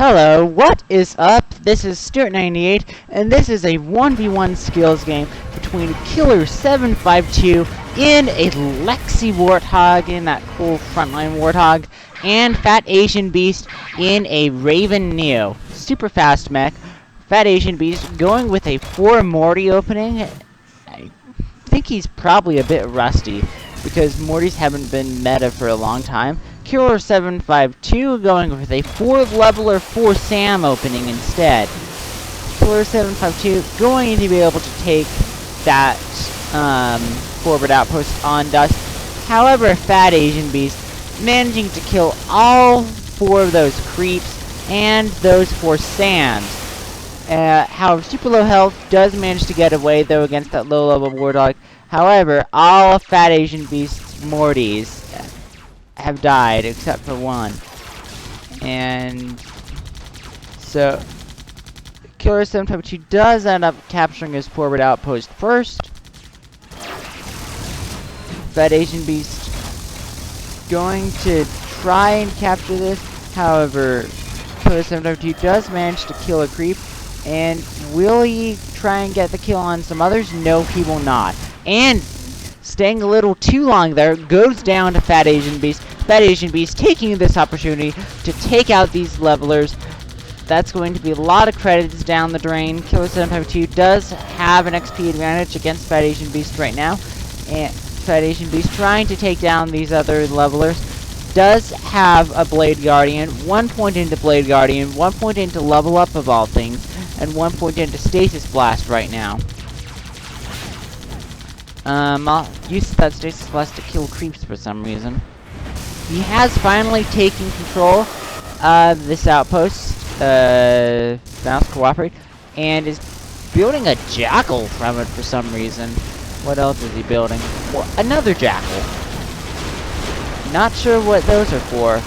Hello, what is up? This is Stuart98, and this is a 1v1 skills game between Killer752 in a Lexi Warthog, in that cool frontline Warthog, and FatAsianBeast in a Raven Neo. Super fast mech. FatAsianBeast going with a 4 Morty opening. I think he's probably a bit rusty, because Mortys haven't been meta for a long time. Killer752 going with a 4 leveler 4 Sam opening instead. Killer752 going to be able to take that forward outpost on Dust. However, FatAsianBeast managing to kill all 4 of those creeps and those 4 Sams. However, super low health does manage to get away though against that low level Warthog. However, all of FatAsianBeast's Mortys have died except for one. And so Killer752 does end up capturing his forward outpost first. FatAsianBeast going to try and capture this. However, Killer752 does manage to kill a creep. And will he try and get the kill on some others? No, he will not. And staying a little too long there, goes down to FatAsianBeast. FatAsianBeast taking this opportunity to take out these levelers. That's going to be a lot of credits down the drain. Killer752 does have an XP advantage against FatAsianBeast right now. And FatAsianBeast trying to take down these other levelers. Does have a Blade Guardian, 1 point into Blade Guardian, 1 point into level up of all things, and 1 point into Stasis Blast right now. I'll use that Stasis Blast to kill creeps for some reason. He has finally taken control of this outpost, Mouse Cooperate, and is building a Jackal from it for some reason. What else is he building? Well, another Jackal. Not sure what those are for.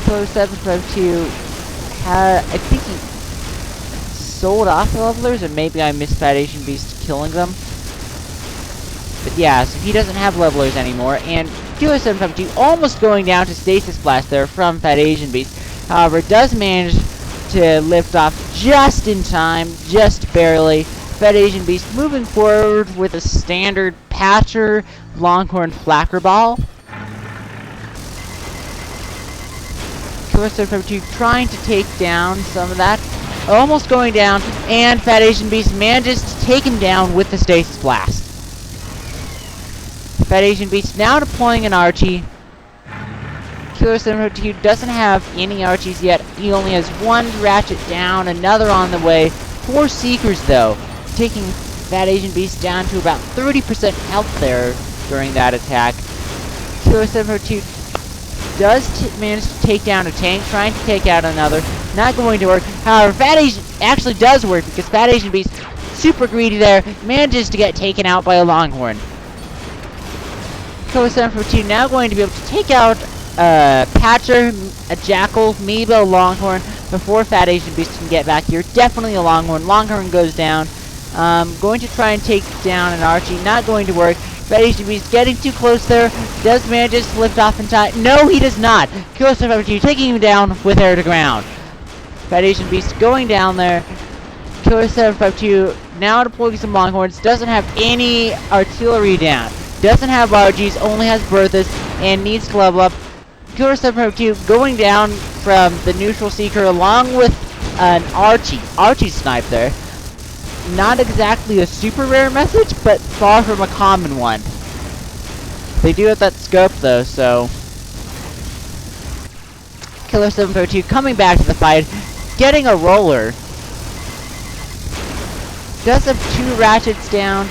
Killer752 I think he sold off the levelers, and maybe I missed FatAsianBeast killing them. But yeah, so he doesn't have levelers anymore, and Killer752 almost going down to Stasis Blast there from FatAsianBeast. However, does manage to lift off just in time, just barely. FatAsianBeast moving forward with a standard Patcher Longhorn Flacker Ball. Killer752 trying to take down some of that. Almost going down, and FatAsianBeast manages to take him down with the Stasis Blast. FatAsianBeast now deploying an Archie. Killer752 doesn't have any Archies yet. He only has 1 Ratchet down, another on the way. 4 Seekers though, taking FatAsianBeast down to about 30% health there during that attack. Killer752 does manage to take down a tank, trying to take out another. Not going to work. However, FatAsian actually does work, because FatAsianBeast, super greedy there, manages to get taken out by a Longhorn. Killer752 now going to be able to take out a Patcher, a Jackal, maybe a Longhorn, before FatAsianBeast can get back here. Definitely a Longhorn. Longhorn goes down. Going to try and take down an Archie. Not going to work. FatAsianBeast getting too close there. Does manage to lift off in time. No, he does not. Killer752 taking him down with air to ground. FatAsianBeast going down there. Killer752 now deploying some Longhorns. Doesn't have any artillery down. Doesn't have RGs, only has Berthas, and needs to level up. Killer752 going down from the neutral Seeker along with an Archie snipe there. Not exactly a super rare message, but far from a common one. They do have that scope though, so Killer752 coming back to the fight, getting a roller. Does have 2 Ratchets down.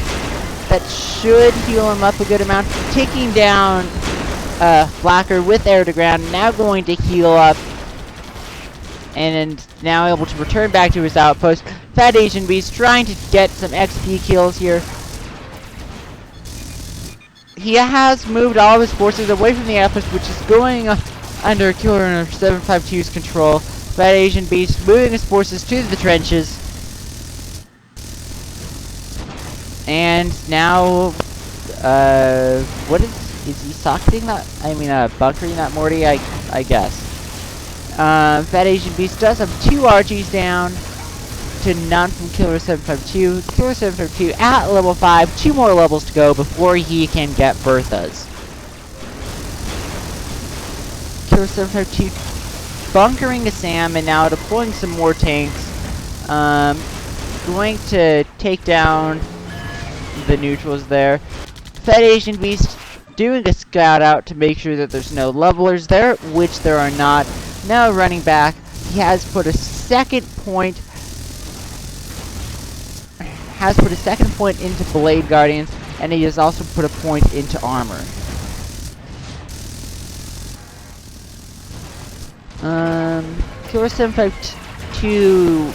That should heal him up a good amount. Taking down Flacker with air to ground. Now going to heal up. And now able to return back to his outpost. FatAsianBeast trying to get some XP kills here. He has moved all of his forces away from the outpost, which is going under Killer752's control. FatAsianBeast moving his forces to the trenches. And now, what is he socketing that? I mean, bunkering that Morty, I guess. FatAsianBeast does have 2 Archies down to none from Killer752. Killer752 at level 5, 2 more levels to go before he can get Berthas. Killer752 bunkering a Sam and now deploying some more tanks. Going to take down the neutrals there. FatAsianBeast doing a scout out to make sure that there's no levelers there, which there are not. Now running back, he has put a second point into Blade Guardians, and he has also put a point into armor. Killer752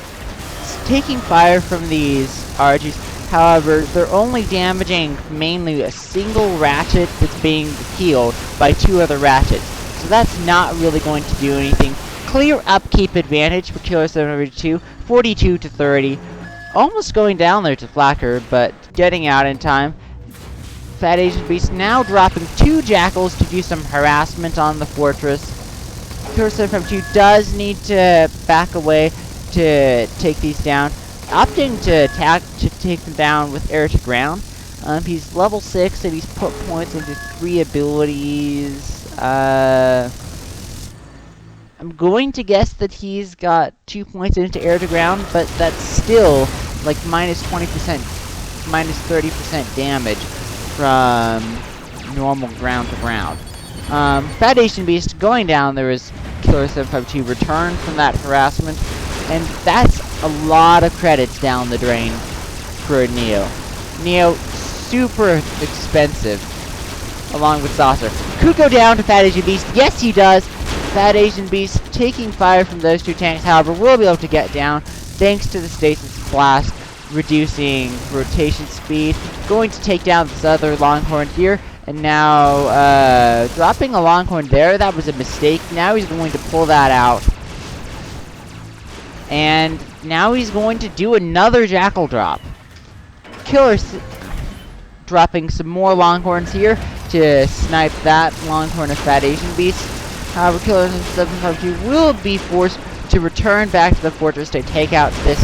taking fire from these Archies. However, they're only damaging mainly a single ratchet that's being healed by 2 other ratchets. So that's not really going to do anything. Clear upkeep advantage for Killer752, 42 to 30. Almost going down there to Flacker, but getting out in time. FatAsianBeast now dropping 2 Jackals to do some harassment on the fortress. Killer752 does need to back away to take these down. Opting to take them down with air to ground. He's level 6 and he's put points into 3 abilities. I'm going to guess that he's got 2 points into air to ground, but that's still like minus 20%, minus 30% damage from normal ground to ground. FatAsianBeast going down there is Killer752 returned from that harassment, and that's a lot of credits down the drain for Neo. Neo, super expensive, along with Saucer. Could go down to FatAsianBeast. Yes, he does. FatAsianBeast taking fire from those 2 tanks, however, will be able to get down thanks to the Stasis Blast, reducing rotation speed. Going to take down this other Longhorn here, and now dropping a Longhorn there. That was a mistake. Now he's going to pull that out. And now he's going to do another Jackal drop. Dropping some more Longhorns here to snipe that Longhorn of FatAsianBeast. However, Killer752 will be forced to return back to the fortress to take out this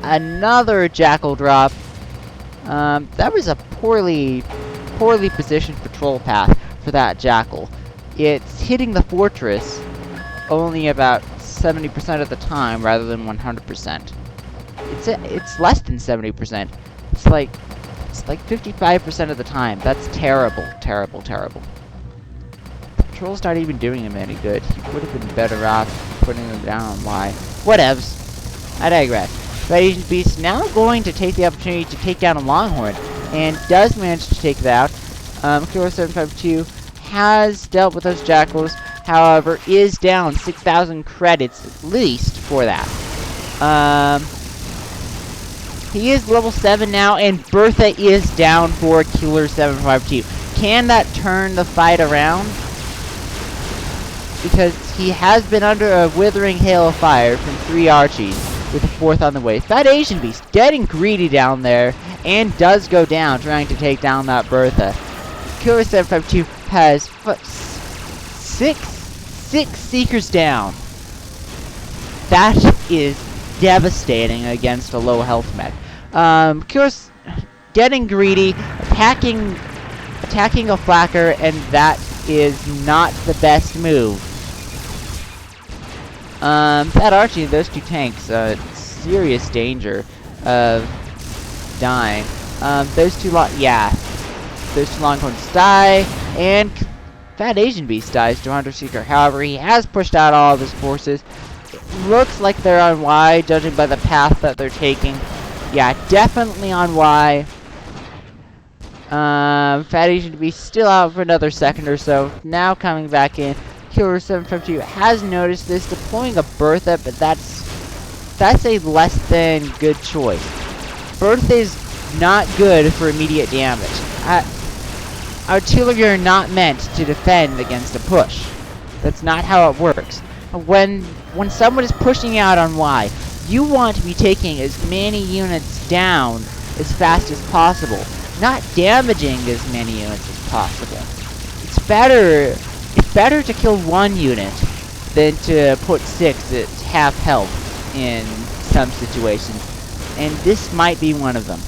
another Jackal drop. That was a poorly positioned patrol path for that Jackal. It's hitting the fortress only about 70% of the time rather than 100%. It's less than 70%. It's like 55% of the time. That's terrible, terrible, terrible. The patrol's not even doing him any good. He would have been better off putting them down on Y. Whatevs. I digress. FatAsianBeast now going to take the opportunity to take down a Longhorn, and does manage to take it out. Killer752 has dealt with those Jackals, however, is down 6,000 credits at least for that. He is level 7 now, and Bertha is down for Killer752. Can that turn the fight around? Because he has been under a withering hail of fire from 3 Archies, with a 4th on the way. FatAsianBeast getting greedy down there, and does go down, trying to take down that Bertha. Killer752 has 6 Seekers down. That is devastating against a low health mech. Killer's getting greedy, attacking a Flacker, and that is not the best move. That Archie, those 2 tanks, serious danger of dying. Those 2 Longhorns die, and FatAsianBeast dies to Hunter Seeker. However, he has pushed out all of his forces. It looks like they're on Y, judging by the path that they're taking. Yeah, definitely on Y. FatAsianBeast still out for another second or so. Now coming back in. Killer752 has noticed this, deploying a Bertha, but that's a less than good choice. Bertha is not good for immediate damage. Artillery are not meant to defend against a push. That's not how it works. When someone is pushing out on Y, you want to be taking as many units down as fast as possible, not damaging as many units as possible. It's better to kill 1 unit than to put 6 at half health in some situations. And this might be one of them.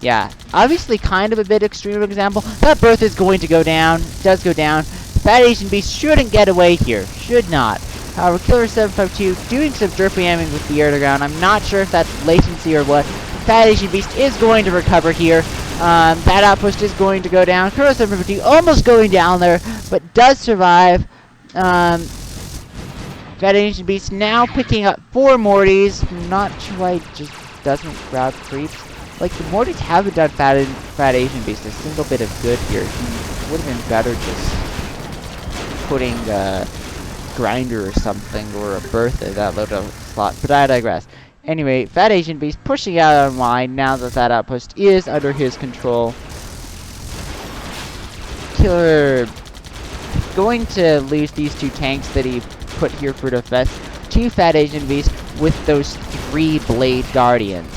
Yeah, obviously kind of a bit extreme example. That berth is going to go down. It does go down. FatAsianBeast shouldn't get away here. Should not. However, Killer752 doing some derpy aiming with the air to ground. I'm not sure if that's latency or what. FatAsianBeast is going to recover here. That outpost is going to go down. Killer752 almost going down there, but does survive. FatAsianBeast now picking up 4 Mortys. Not sure why it just doesn't grab creeps. Like, the Mortys haven't done FatAsianBeast a single bit of good here. It would have been better just putting a grinder or something, or a berth at that little slot, but I digress. Anyway, FatAsianBeast pushing out on line now that that outpost is under his control. Killer going to lose these 2 tanks that he put here for defense to FatAsianBeast with those 3 Blade Guardians.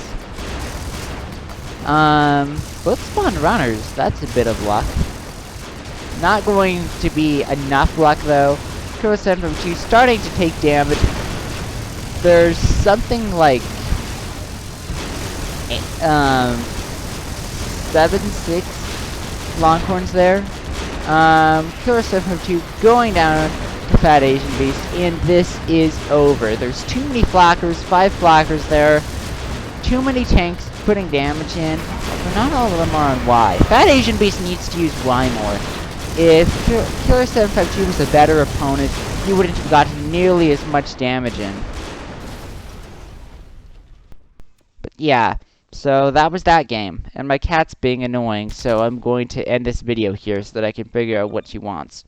Both spawn runners, that's a bit of luck. Not going to be enough luck though. Killer752 starting to take damage. There's something like 7-6 Longhorns there. Killer752 going down to FatAsianBeast, and this is over. There's too many flackers, 5 flackers there. Too many tanks putting damage in, but not all of them are on Y. FatAsianBeast needs to use Y more. If Killer752 was a better opponent, he wouldn't have gotten nearly as much damage in. But yeah, so that was that game. And my cat's being annoying, so I'm going to end this video here so that I can figure out what she wants.